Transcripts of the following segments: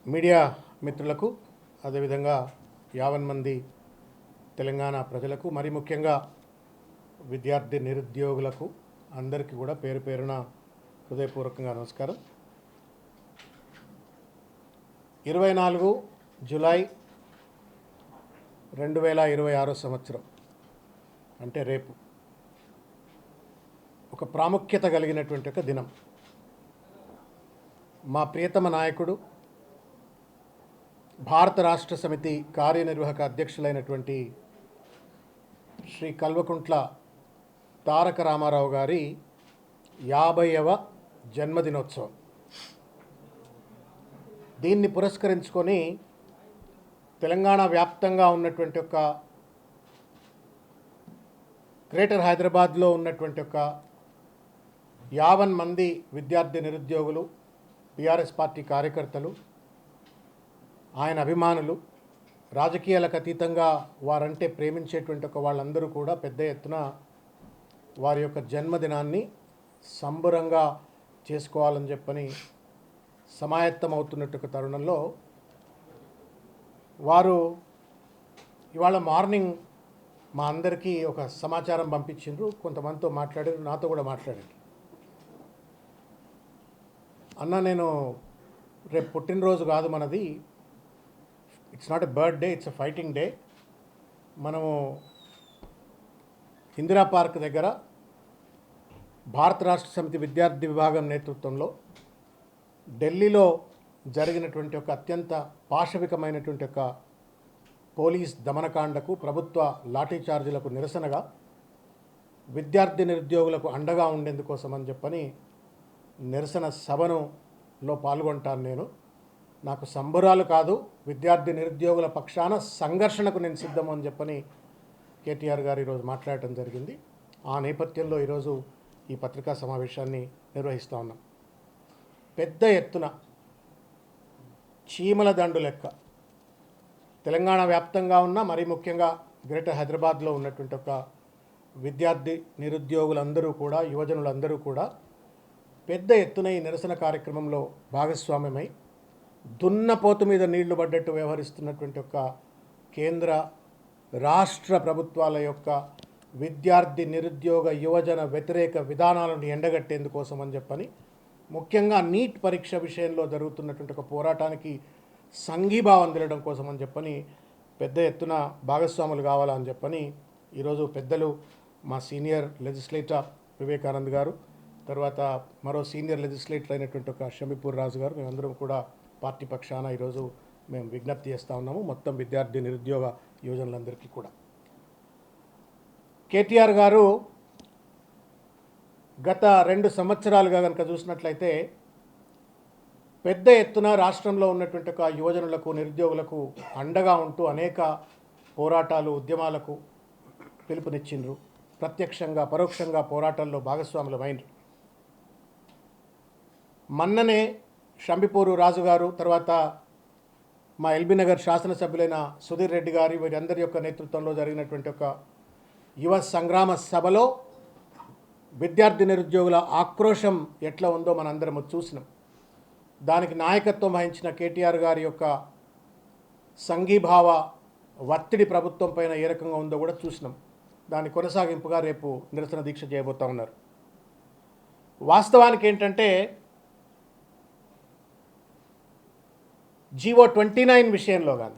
Media మిత్రులకు అదేవిధంగా 50 మంది తెలంగాణ ప్రజలకు మరి ముఖ్యంగా విద్యార్థి నిరుద్యోగులకు అందరికీ కూడా పేరు పేరున హృదయపూర్వకంగా నమస్కారం. 24 జూలై 2026 సంవత్సరం అంటే రేపు ఒక ప్రాముఖ్యత కలిగినటువంటి ఒక దినం. మా ప్రియతమ నాయకుడు భారత రాష్ట్ర సమితి కార్యనిర్వాహక అధ్యక్షులైనటువంటి శ్రీ కల్వకుంట్ల తారక రామారావు గారి 50వ జన్మదినోత్సవం. దీన్ని పురస్కరించుకొని తెలంగాణ వ్యాప్తంగా ఉన్నటువంటి ఒక గ్రేటర్ హైదరాబాద్లో ఉన్నటువంటి ఒక 50 మంది విద్యార్థి నిరుద్యోగులు, టీఆర్ఎస్ పార్టీ కార్యకర్తలు, ఆయన అభిమానులు, రాజకీయాలకు అతీతంగా వారంటే ప్రేమించేటువంటి ఒక వాళ్ళందరూ కూడా పెద్ద ఎత్తున వారి యొక్క జన్మదినాన్ని సంబరంగా చేసుకోవాలని చెప్పని సమాయత్తం అవుతున్నట్టు తరుణంలో వారు ఇవాళ మార్నింగ్ మా అందరికీ ఒక సమాచారం పంపించిండ్రు. కొంతమందితో మాట్లాడారు, నాతో కూడా మాట్లాడారు. అన్న, నేను రేపు పుట్టినరోజు కాదు మనది, it's not a birthday, it's a fighting day. మనము ఇందిరా పార్క్ దగ్గర భారత రాష్ట్ర సమితి విద్యార్థి విభాగం నేతృత్వంలో ఢిల్లీలో జరిగినటువంటి ఒక అత్యంత పాశవికమైనటువంటి ఒక పోలీస్ దమనకాండకు, ప్రభుత్వ లాఠీచార్జీలకు నిరసనగా విద్యార్థి నిరుద్యోగులకు అండగా ఉండేందుకోసం అని చెప్పని నిరసన సభలో పాల్గొంటాను. నాకు సంబరాలు కాదు, విద్యార్థి నిరుద్యోగుల పక్షాన సంఘర్షణకు నేను సిద్ధము అని చెప్పని కేటీఆర్ గారు ఈరోజు మాట్లాడటం జరిగింది. ఆ నేపథ్యంలో ఈరోజు ఈ పత్రికా సమావేశాన్ని నిర్వహిస్తూ ఉన్నాం. పెద్ద ఎత్తున చీమల దండు లెక్క తెలంగాణ వ్యాప్తంగా ఉన్న, మరీ ముఖ్యంగా గ్రేటర్ హైదరాబాద్లో ఉన్నటువంటి ఒక విద్యార్థి నిరుద్యోగులందరూ కూడా, యువజనులందరూ కూడా పెద్ద ఎత్తున ఈ నిరసన కార్యక్రమంలో భాగస్వామ్యమై దున్నపోతు మీద నీళ్లు పడ్డట్టు వ్యవహరిస్తున్నటువంటి ఒక కేంద్ర రాష్ట్ర ప్రభుత్వాల యొక్క విద్యార్థి నిరుద్యోగ యువజన వ్యతిరేక విధానాలను ఎండగట్టేందుకోసం అని చెప్పని, ముఖ్యంగా నీట్ పరీక్ష విషయంలో జరుగుతున్నటువంటి ఒక పోరాటానికి సంఘీభావం తెలడం కోసం అని చెప్పని పెద్ద ఎత్తున భాగస్వాములు కావాలని చెప్పని ఈరోజు పెద్దలు మా సీనియర్ లెజిస్లేటర్ వివేకానంద్ గారు, తర్వాత మరో సీనియర్ లెజిస్లేటర్ అయినటువంటి ఒక షమీపూర్ రాజు గారు, మేమందరం కూడా పార్టీ పక్షాన ఈరోజు మేము విజ్ఞప్తి చేస్తూ ఉన్నాము మొత్తం విద్యార్థి నిరుద్యోగ యువజనులందరికీ కూడా. కేటీఆర్ గారు గత 2 సంవత్సరాలుగా కనుక చూసినట్లయితే పెద్ద ఎత్తున రాష్ట్రంలో ఉన్నటువంటి ఒక యువజనులకు, నిరుద్యోగులకు అండగా ఉంటూ అనేక పోరాటాలు, ఉద్యమాలకు పిలుపునిచ్చిండ్రు. ప్రత్యక్షంగా పరోక్షంగా పోరాటాల్లో భాగస్వాములమైనరు. మన్ననే షంబిపూరు రాజు గారు, తర్వాత మా ఎల్బీ నగర్ శాసనసభ్యులైన సుధీర్ రెడ్డి గారి, వీరందరి యొక్క నేతృత్వంలో జరిగినటువంటి ఒక యువ సంగ్రామ సభలో విద్యార్థి నిరుద్యోగుల ఆక్రోశం ఎట్లా ఉందో మనందరం చూసినాం. దానికి నాయకత్వం వహించిన కేటీఆర్ గారి యొక్క సంఘీభావ ఒత్తిడి ప్రభుత్వం పైన ఏ రకంగా ఉందో కూడా చూసినాం. దాని కొనసాగింపుగా రేపు నిరసన దీక్ష చేయబోతూ ఉన్నారు. వాస్తవానికి ఏంటంటే జీవో 29 విషయంలో కానీ,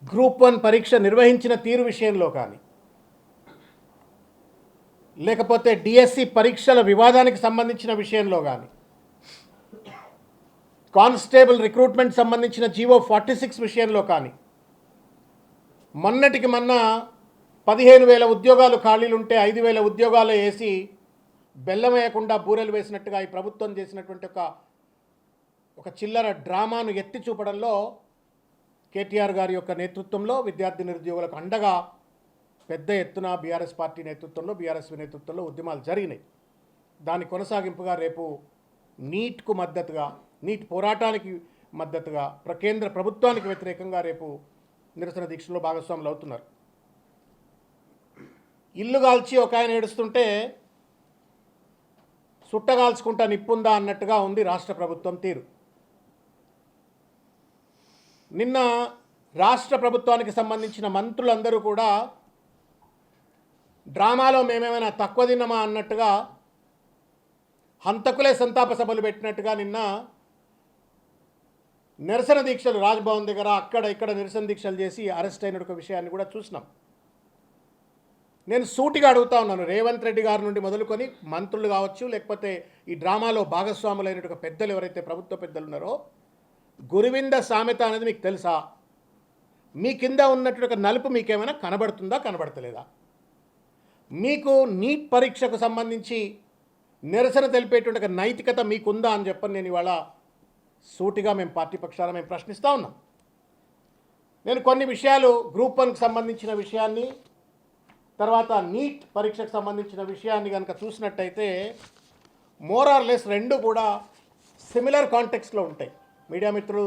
గ్రూప్ 1 పరీక్ష నిర్వహించిన తీరు విషయంలో కానీ, లేకపోతే డిఎస్సి పరీక్షల వివాదానికి సంబంధించిన విషయంలో కానీ, కానిస్టేబుల్ రిక్రూట్మెంట్ సంబంధించిన జీవో 46 విషయంలో కానీ, మొన్నటికి మొన్న 15,000 ఉద్యోగాలు ఖాళీలుంటే 5,000 ఉద్యోగాలు వేసి బెల్లం వేయకుండా బూరెలు వేసినట్టుగా ఈ ప్రభుత్వం చేసినటువంటి ఒక చిల్లర డ్రామాను ఎత్తి చూపడంలో కేటీఆర్ గారి యొక్క నేతృత్వంలో విద్యార్థి నిరుద్యోగులకు అండగా పెద్ద ఎత్తున బీఆర్ఎస్ పార్టీ నేతృత్వంలో, బీఆర్ఎస్ నేతృత్వంలో ఉద్యమాలు జరిగినాయి. దాని కొనసాగింపుగా రేపు నీట్కు మద్దతుగా, నీట్ పోరాటానికి మద్దతుగా, కేంద్ర ప్రభుత్వానికి వ్యతిరేకంగా రేపు నిరసన దీక్షలో భాగస్వాములు అవుతున్నారు. ఇల్లు కాల్చి ఒక ఆయన ఏడుస్తుంటే సుట్టగాల్చుకుంటా నిప్పుందా అన్నట్టుగా ఉంది రాష్ట్ర ప్రభుత్వం తీరు. నిన్న రాష్ట్ర ప్రభుత్వానికి సంబంధించిన మంత్రులందరూ కూడా డ్రామాలో మేమేమైనా తక్కువ తిన్నామా అన్నట్టుగా హంతకులే సంతాప సభలు పెట్టినట్టుగా నిన్న నిరసన దీక్షలు రాజ్భవన్ దగ్గర అక్కడ ఇక్కడ నిరసన దీక్షలు చేసి అరెస్ట్ అయిన ఒక విషయాన్ని కూడా చూసినాం. నేను సూటిగా అడుగుతా ఉన్నాను, రేవంత్ రెడ్డి గారి నుండి మొదలుకొని మంత్రులు కావచ్చు, లేకపోతే ఈ డ్రామాలో భాగస్వాములైనటువంటి పెద్దలు ఎవరైతే ప్రభుత్వ పెద్దలు ఉన్నారో, గురువింద సామెత అనేది మీకు తెలుసా? మీ కింద ఉన్నటువంటి ఒక నలుపు మీకేమైనా కనబడుతుందా, కనబడతలేదా? మీకు నీట్ పరీక్షకు సంబంధించి నిరసన తెలిపేటువంటి ఒక నైతికత మీకుందా అని చెప్పని నేను ఇవాళ సూటిగా మేము పార్టీ పక్షాన మేము ప్రశ్నిస్తూ ఉన్నాం. నేను కొన్ని విషయాలు గ్రూప్ 1కి సంబంధించిన విషయాన్ని, తర్వాత నీట్ పరీక్షకు సంబంధించిన విషయాన్ని కనుక చూసినట్టయితే మోర్ ఆర్ లెస్ రెండు కూడా సిమిలర్ కాంటెక్స్లో ఉంటాయి. మీడియా మిత్రులు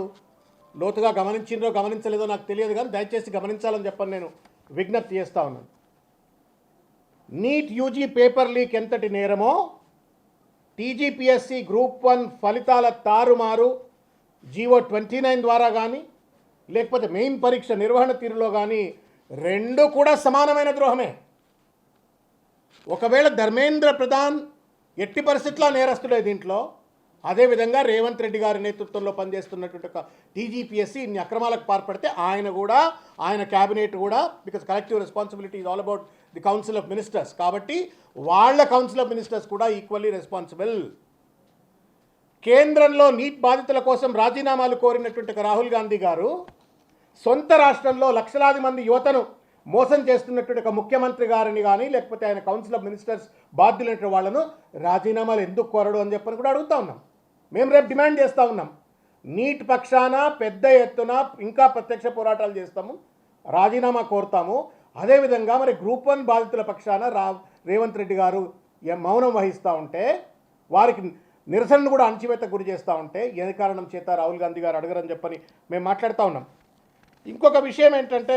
లోతుగా గమనించిందో గమనించలేదో నాకు తెలియదు, కానీ దయచేసి గమనించాలని చెప్పని నేను విజ్ఞప్తి చేస్తూ ఉన్నాను. నీట్ యూజీ పేపర్ లీక్ ఎంతటి నేరమో, టీజీపీఎస్సీ గ్రూప్ 1 ఫలితాల తారుమారు జీవో 29 ద్వారా కానీ, లేకపోతే మెయిన్ పరీక్ష నిర్వహణ తీరులో కానీ రెండు కూడా సమానమైన ద్రోహమే. ఒకవేళ ధర్మేంద్ర ప్రధాన్ ఎట్టి పరిస్థితుల్లో నేరస్తుడే దీంట్లో, అదేవిధంగా రేవంత్ రెడ్డి గారి నేతృత్వంలో పనిచేస్తున్నటువంటి ఒక టీజీపీఎస్సీ ఇన్ని అక్రమాలకు పాల్పడితే ఆయన కూడా, ఆయన క్యాబినెట్ కూడా, because collective responsibility is all about the council of ministers, కాబట్టి వాళ్ళ కౌన్సిల్ ఆఫ్ మినిస్టర్స్ కూడా ఈక్వల్లీ రెస్పాన్సిబుల్. కేంద్రంలో నీట్ బాధితుల కోసం రాజీనామాలు కోరినటువంటి రాహుల్ గాంధీ గారు సొంత రాష్ట్రంలో లక్షలాది మంది యువతను మోసం చేస్తున్నటువంటి ఒక ముఖ్యమంత్రి గారిని కానీ, లేకపోతే ఆయన కౌన్సిల్ ఆఫ్ మినిస్టర్స్ బాధ్యులైన వాళ్ళను రాజీనామాలు ఎందుకు కోరడు అని చెప్పని కూడా అడుగుతూ ఉన్నాం. మేము రేపు డిమాండ్ చేస్తూ ఉన్నాం. నీట్ పక్షాన పెద్ద ఎత్తున ఇంకా ప్రత్యక్ష పోరాటాలు చేస్తాము, రాజీనామా కోరుతాము. అదేవిధంగా మరి గ్రూప్ 1 బాధితుల పక్షాన రేవంత్ రెడ్డి గారు మౌనం వహిస్తూ ఉంటే, వారికి నిరసనను కూడా అణచివేతకు గురి చేస్తూ ఉంటే ఏ కారణం చేత రాహుల్ గాంధీ గారు అడగరని చెప్పని మేము మాట్లాడుతూ ఉన్నాం. ఇంకొక విషయం ఏంటంటే,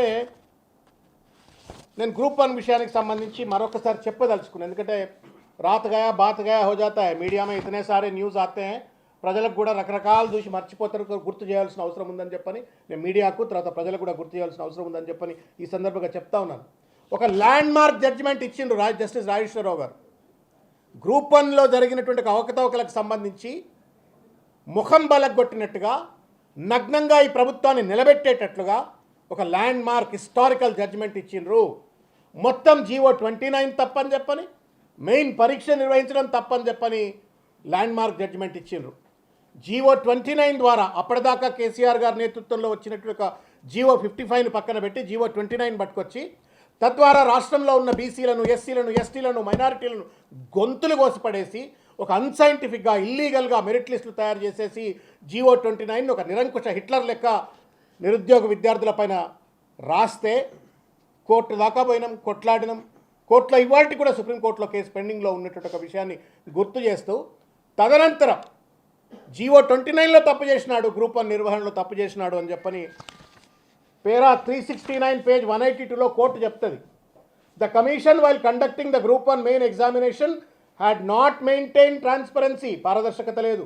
నేను గ్రూప్ 1 విషయానికి సంబంధించి మరొకసారి చెప్పదలుచుకున్నాను. ఎందుకంటే రాత్ గయా బాత్ గయా హో జాతా హై, మీడియా में इतने सारे न्यूज़ आते हैं, ప్రజలకు కూడా రకరకాలు చూసి మర్చిపోతారు, గుర్తు చేయాల్సిన అవసరం ఉందని చెప్పని నేను మీడియాకు, తర్వాత ప్రజలకు కూడా గుర్తు చేయాల్సిన అవసరం ఉందని చెప్పని ఈ సందర్భంగా చెప్తా ఉన్నాను. ఒక ల్యాండ్ మార్క్ జడ్జిమెంట్ ఇచ్చిండ్రు జస్టిస్ రాజేశ్వరరావు గారు. గ్రూప్ 1లో జరిగినటువంటి అవకతవకలకు సంబంధించి ముఖం బలగొట్టినట్టుగా, నగ్నంగా ఈ ప్రభుత్వాన్ని నిలబెట్టేటట్లుగా ఒక ల్యాండ్ మార్క్ హిస్టారికల్ జడ్జిమెంట్ ఇచ్చిండ్రు. మొత్తం జీవో 29 తప్పని చెప్పని, మెయిన్ పరీక్ష నిర్వహించడం తప్పని చెప్పని ల్యాండ్ మార్క్ జడ్జిమెంట్ ఇచ్చిండ్రు. జీవో 29 ద్వారా అప్పటిదాకా కేసీఆర్ గారి నేతృత్వంలో వచ్చినటువంటి ఒక జీవో 55ను పక్కన పెట్టి జీవో 29 పట్టుకొచ్చి, తద్వారా రాష్ట్రంలో ఉన్న బీసీలను, ఎస్సీలను, ఎస్టీలను, మైనారిటీలను గొంతులు కోసిపడేసి ఒక అన్సైంటిఫిక్గా, ఇల్లీగల్గా మెరిట్ లిస్టులు తయారు చేసేసి జీవో 29 ఒక నిరంకుశ హిట్లర్ లెక్క నిరుద్యోగ విద్యార్థులపైన రాస్తే కోర్టు దాకా పోయినాం, కొట్లాడినాం. కోర్టులో ఇవాళకి కూడా సుప్రీంకోర్టులో కేసు పెండింగ్లో ఉన్నటువంటి ఒక విషయాన్ని గుర్తు చేస్తూ, తదనంతరం జీవో 29లో తప్పు చేసినాడు, గ్రూప్ 1 నిర్వహణలో తప్పు చేసినాడు అని చెప్పని పేరా 369 పేజ్ 182లో కోర్టు చెప్తుంది. The commission while conducting the group 1 main examination had not maintain transparency, పారదర్శకత లేదు,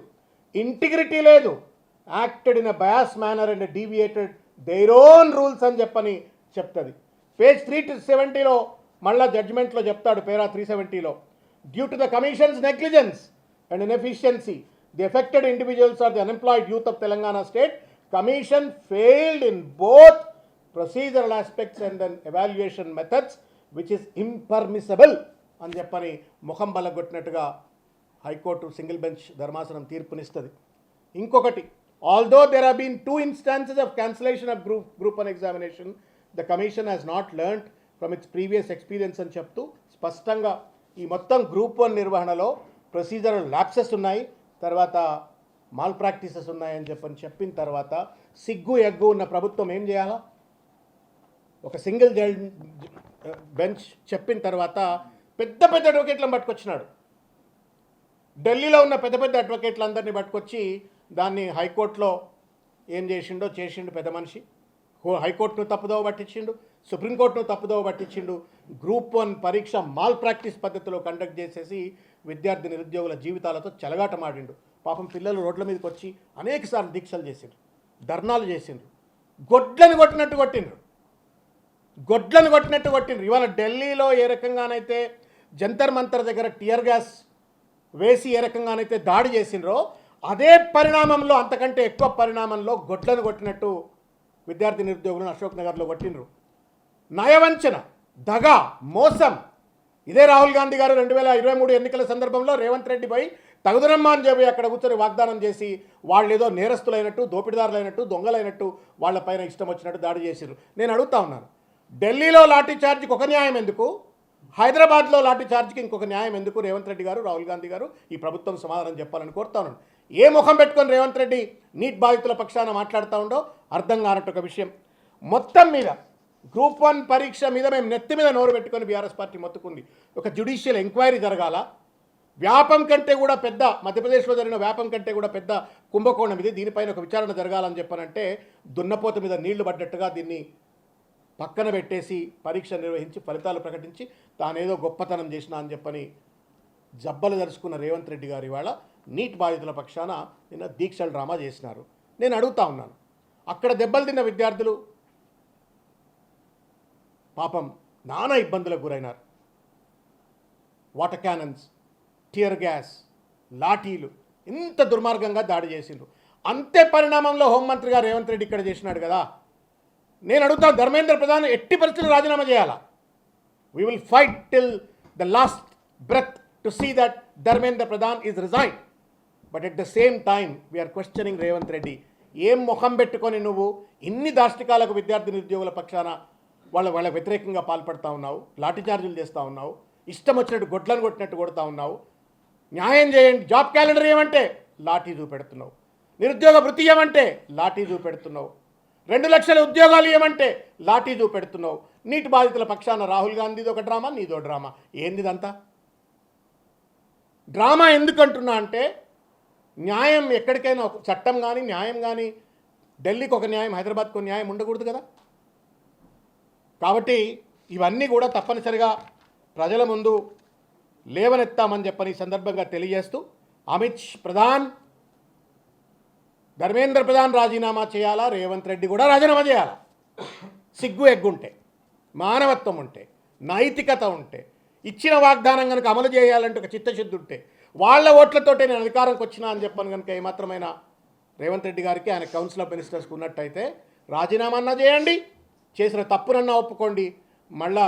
ఇంటిగ్రిటీ లేదు, acted in a bias manner and deviated their own rules అని చెప్పని చెప్తుంది. పేజ్ 370లో మళ్ళా జడ్జిమెంట్లో చెప్తాడు, పేరా 370లో, due to the commission's negligence and inefficiency the affected individuals are the unemployed youth of Telangana state, commission failed in both procedural aspects and then evaluation methods which is impermissible అని చెప్పని ముఖం బలగొట్టినట్టుగా high court single bench ధర్మాసనం తీర్పునిస్తుంది. ఇంకొకటి, although there have been 2 instances of cancellation of group 1 examination, the commission has not learnt from its previous experience అని చెప్తూ స్పష్టంగా ఈ మొత్తం గ్రూప్ 1 నిర్వహణలో ప్రొసీజరల్ ల్యాప్సెస్ ఉన్నాయి, తర్వాత మాల్ ప్రాక్టీసెస్ ఉన్నాయని చెప్పిన తర్వాత సిగ్గు ఎగ్గు ఉన్న ప్రభుత్వం ఏం చేయాలా? ఒక సింగిల్ బెంచ్ చెప్పిన తర్వాత పెద్ద పెద్ద అడ్వకేట్లను పట్టుకొచ్చినాడు. ఢిల్లీలో ఉన్న పెద్ద పెద్ద అడ్వకేట్లందరినీ పట్టుకొచ్చి దాన్ని హైకోర్టులో ఏం చేసిండో చేసిండు పెద్ద మనిషి. హైకోర్టును తప్పుదోవ పట్టించిండు, సుప్రీంకోర్టును తప్పుదోవ పట్టించిండు. గ్రూప్ 1 పరీక్ష మాల్ ప్రాక్టీస్ పద్ధతిలో కండక్ట్ చేసేసి విద్యార్థి నిరుద్యోగుల జీవితాలతో చెలగాటమాడిండు. పాపం పిల్లలు రోడ్ల మీదకి వచ్చి అనేకసార్లు దీక్షలు చేసిండ్రు, ధర్నాలు చేసిండ్రు, గొడ్లను కొట్టినట్టు కొట్టిండ్రు. ఇవాళ ఢిల్లీలో ఏ రకంగానైతే జంతర్ మంతర్ దగ్గర టియర్ గ్యాస్ వేసి ఏ రకంగానైతే దాడి చేసిండ్రో అదే పరిణామంలో, అంతకంటే ఎక్కువ పరిణామంలో గొడ్లను కొట్టినట్టు విద్యార్థి నిరుద్యోగులను అశోక్ నగర్లో కొట్టిండ్రు. నయవంచన, దగ, మోసం. ఇదే రాహుల్ గాంధీ గారు 2023 ఎన్నికల సందర్భంలో రేవంత్ రెడ్డి పై తగుదనమ్మా అని చెప్పి అక్కడ కూర్చొని వాగ్దానం చేసి వాళ్ళు ఏదో నేరస్తులైనట్టు, దోపిడిదారులైనట్టు, దొంగలైనట్టు వాళ్ళపైన ఇష్టం వచ్చినట్టు దాడి చేసిర్రు. నేను అడుగుతా ఉన్నాను, ఢిల్లీలో లాఠీ చార్జ్కి ఒక న్యాయం ఎందుకు, హైదరాబాద్లో లాఠీ చార్జ్కి ఇంకొక న్యాయం ఎందుకు? రేవంత్ రెడ్డి గారు, రాహుల్ గాంధీ గారు ఈ ప్రభుత్వం సమాధానం చెప్పాలని కోరుతా ఉన్నాను. ఏ ముఖం పెట్టుకొని రేవంత్ రెడ్డి నీట్ బాధితుల పక్షాన మాట్లాడుతూ ఉండో అర్థం కానట్టు ఒక విషయం. మొత్తం మీద గ్రూప్ 1 పరీక్ష మీద మేము నెత్తి మీద నోరు పెట్టుకొని బీఆర్ఎస్ పార్టీ మొత్తుకుంది. ఒక జ్యుడిషియల్ ఎంక్వైరీ జరగాల. వ్యాపం కంటే కూడా పెద్ద, మధ్యప్రదేశ్లో జరిగిన వ్యాపం కంటే కూడా పెద్ద కుంభకోణం ఇది. దీనిపైన ఒక విచారణ జరగాలని చెప్పనంటే దున్నపోత మీద నీళ్లు పడ్డట్టుగా దీన్ని పక్కన పెట్టేసి పరీక్ష నిర్వహించి ఫలితాలు ప్రకటించి తానేదో గొప్పతనం చేసినా అని చెప్పని జబ్బలు దరుచుకున్న రేవంత్ రెడ్డి గారు ఇవాళ నీట్ బాధితుల పక్షాన నిన్న దీక్షల డ్రామా చేసినారు. నేను అడుగుతా ఉన్నాను, అక్కడ దెబ్బలు తిన్న విద్యార్థులు పాపం నానా ఇబ్బందులకు గురైనారు. వాటర్ క్యానన్స్, టియర్ గ్యాస్, లాఠీలు ఇంత దుర్మార్గంగా దాడి చేసిండ్రు. అంతే పరిణామంలో హోంమంత్రి గారు రేవంత్ రెడ్డి ఇక్కడ చేసినాడు కదా. నేను అడుగుతాను, ధర్మేంద్ర ప్రధాన్ ఎట్టి పరిస్థితులు రాజీనామా చేయాలా? We will fight till the last breath to see that Dharmendra Pradhan is resign. But at the same time we are questioning Revanth Reddy. ఏం ముఖం పెట్టుకొని నువ్వు ఇన్ని దాష్టికాలకు విద్యార్థి నిరుద్యోగుల పక్షాన వాళ్ళ వ్యతిరేకంగా పాల్పడుతూ ఉన్నావు, లాఠీ చార్జీలు చేస్తూ ఉన్నావు, ఇష్టం వచ్చినట్టు గొడ్లను కొట్టినట్టు కొడుతూ ఉన్నావు. న్యాయం చేయండి, జాబ్ క్యాలెండర్ ఏమంటే లాఠీ చూపెడుతున్నావు, నిరుద్యోగ వృత్తి ఏమంటే లాఠీ చూపెడుతున్నావు, 2 లక్షల ఉద్యోగాలు ఏమంటే లాఠీ చూపెడుతున్నావు. నీటి బాధితుల పక్షాన రాహుల్ గాంధీది ఒక డ్రామా, నీదో డ్రామా. ఏందిదంతా డ్రామా? ఎందుకంటున్నా అంటే న్యాయం ఎక్కడికైనా ఒక చట్టం కానీ న్యాయం కానీ ఢిల్లీకి ఒక న్యాయం, హైదరాబాద్కి ఒక న్యాయం ఉండకూడదు కదా. కాబట్టి ఇవన్నీ కూడా తప్పనిసరిగా ప్రజల ముందు లేవనెత్తామని చెప్పని ఈ సందర్భంగా తెలియజేస్తూ, ప్రధాన్ ధర్మేంద్ర ప్రధాన్ రాజీనామా చేయాలా, రేవంత్ రెడ్డి కూడా రాజీనామా చేయాలా. సిగ్గు ఎగ్గుంటే, మానవత్వం ఉంటే, నైతికత ఉంటే, ఇచ్చిన వాగ్దానం కనుక అమలు చేయాలంటే ఒక చిత్తశుద్ధి ఉంటే, వాళ్ళ ఓట్లతోటే నేను అధికారంకి వచ్చినా అని చెప్పాను కనుక ఏమాత్రమైన రేవంత్ రెడ్డి గారికి ఆయన కౌన్సిల్ ఆఫ్ మినిస్టర్స్కి ఉన్నట్టయితే రాజీనామా అన్నా చేయండి, చేసిన తప్పునన్నా ఒప్పుకోండి. మళ్ళా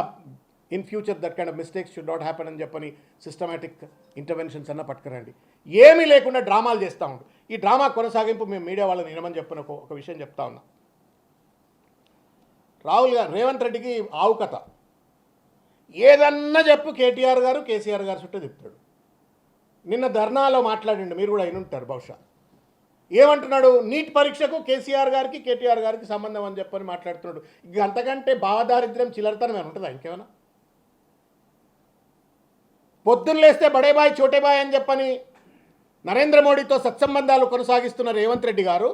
in future that kind of mistakes should not happen అని చెప్పని సిస్టమేటిక్ ఇంటర్వెన్షన్స్ అన్న పట్టుకురండి. ఏమీ లేకుండా డ్రామాలు చేస్తూ ఉండు. ఈ డ్రామా కొనసాగింపు మేము మీడియా వాళ్ళని వినమని చెప్పిన ఒక విషయం చెప్తా ఉన్నా. రేవంత్ రెడ్డికి ఆవు కథ ఏదన్నా చెప్పు, కేటీఆర్ గారు కేసీఆర్ గారు చుట్టూ చెప్తాడు. నిన్న ధర్నాలో మాట్లాడిండు, మీరు కూడా అయినుంటారు బహుశా. ఏమంటున్నాడు? నీట్ పరీక్షకు కేసీఆర్ గారికి కేటీఆర్ గారికి సంబంధం అని చెప్పని మాట్లాడుతున్నాడు. ఇక అంతకంటే భావదారిద్ర్యం చిల్లరతనం ఏమైనా ఉంటుందా ఇంకేమైనా? పొద్దున్న లేస్తే బడేబాయ్ చోటేబాయ్ అని చెప్పని నరేంద్ర మోడీతో సత్సంబంధాలు కొనసాగిస్తున్న రేవంత్ రెడ్డి గారు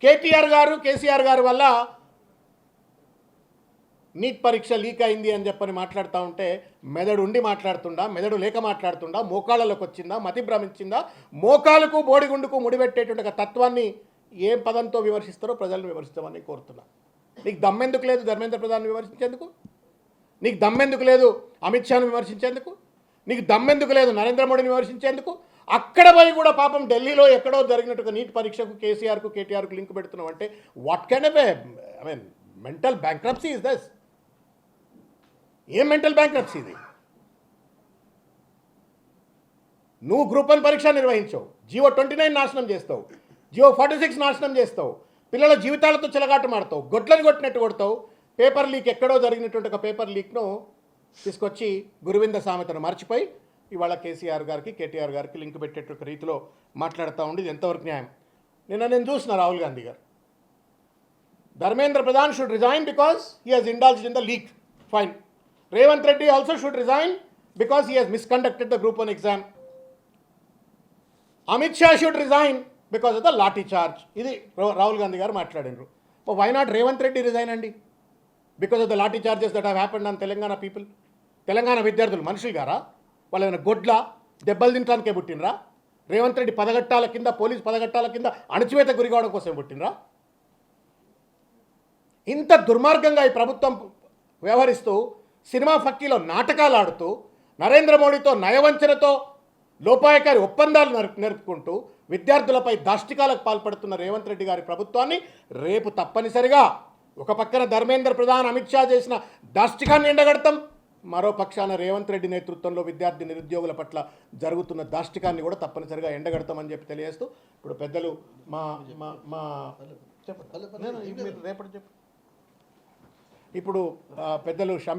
కేటీఆర్ గారు కేసీఆర్ గారు వల్ల నీట్ పరీక్ష లీక్ అయింది అని చెప్పని మాట్లాడుతూ ఉంటే మెదడు ఉండి మాట్లాడుతుండా, మెదడు లేక మాట్లాడుతుండా, మోకాళ్ళలోకి వచ్చిందా, మతి భ్రమించిందా? మోకాలకు బోడిగుండుకు ముడిపెట్టేటువంటి ఒక తత్వాన్ని ఏం పదంతో విమర్శిస్తారో ప్రజలను విమర్శిస్తామని కోరుతున్నా. నీకు దమ్మెందుకు లేదు ధర్మేంద్ర ప్రధాన్ విమర్శించేందుకు? నీకు దమ్మెందుకు లేదు అమిత్ షాను విమర్శించేందుకు? నీకు దమ్మెందుకు లేదు నరేంద్ర మోడీని విమర్శించేందుకు? అక్కడ పోయి కూడా పాపం ఢిల్లీలో ఎక్కడో జరిగినట్టుగా నీట్ పరీక్షకు కేసీఆర్కు కేటీఆర్కు లింక్ పెడుతున్నావు అంటే what kind of mental bankruptcy is this? ఏం మెంటల్ బ్యాంక్రప్సీ ఇది? నువ్వు గ్రూప్ 1 పరీక్ష నిర్వహించావు, జియో 29 నాశనం చేస్తావు, జియో 46 నాశనం చేస్తావు, పిల్లల జీవితాలతో చెలగాట మాడతావు, గొడ్లను కొట్టినట్టు కొడతావు. పేపర్ లీక్ ఎక్కడో జరిగినటువంటి ఒక పేపర్ లీక్ను తీసుకొచ్చి గురువింద సామెతను మర్చిపోయి ఇవాళ కేసీఆర్ గారికి కేటీఆర్ గారికి లింక్ పెట్టేటువంటి రీతిలో మాట్లాడుతూ ఉండి ఇది ఎంతవరకు న్యాయం? నేను చూసిన రాహుల్ గాంధీ గారు Dharmendra Pradhan should resign because he has indulged in the leak. Fine. Revanth Reddy also should resign because he has misconducted the Group 1 exam. Amit Shah should resign because of the lathi charge. ఇది రాహుల్ గాంధీ గారు మాట్లాడినారు. Why not Revanth Reddy resign అండి? Because of the lathi charges that have happened on Telangana people? Telangana విద్యార్థులు మనుషులు గారా? వాళ్ళు ఏమైనా గొడ్ల దెబ్బలు తినడానికే పుట్టినరా? రేవంత్ రెడ్డి పదగట్టాల కింద, పోలీస్ పదగట్టాల కింద అణచివేత గురి కావడం కోసం పుట్టినరా? ఇంత దుర్మార్గంగా ఈ ప్రభుత్వం వ్యవహరిస్తూ సినిమా ఫక్కీలో నాటకాలు ఆడుతూ నరేంద్ర మోడీతో నయవంచనతో లోపాయకారి ఒప్పందాలు నరుపుకుంటూ విద్యార్థులపై దాష్టికాలకు పాల్పడుతున్న రేవంత్ రెడ్డి గారి ప్రభుత్వాన్ని రేపు తప్పనిసరిగా ఒక పక్కన ధర్మేంద్ర ప్రధాన్, అమిత్ షా చేసిన దాష్టికాన్ని ఎండగడతాం, మరో పక్షాన రేవంత్ రెడ్డి నేతృత్వంలో విద్యార్థి నిరుద్యోగుల పట్ల జరుగుతున్న దాష్టికాన్ని కూడా తప్పనిసరిగా ఎండగడతామని చెప్పి తెలియజేస్తూ ఇప్పుడు పెద్దలు మా మా మా చెప్పండి రేపటి చెప్పు ఇప్పుడు పెద్దలు షమి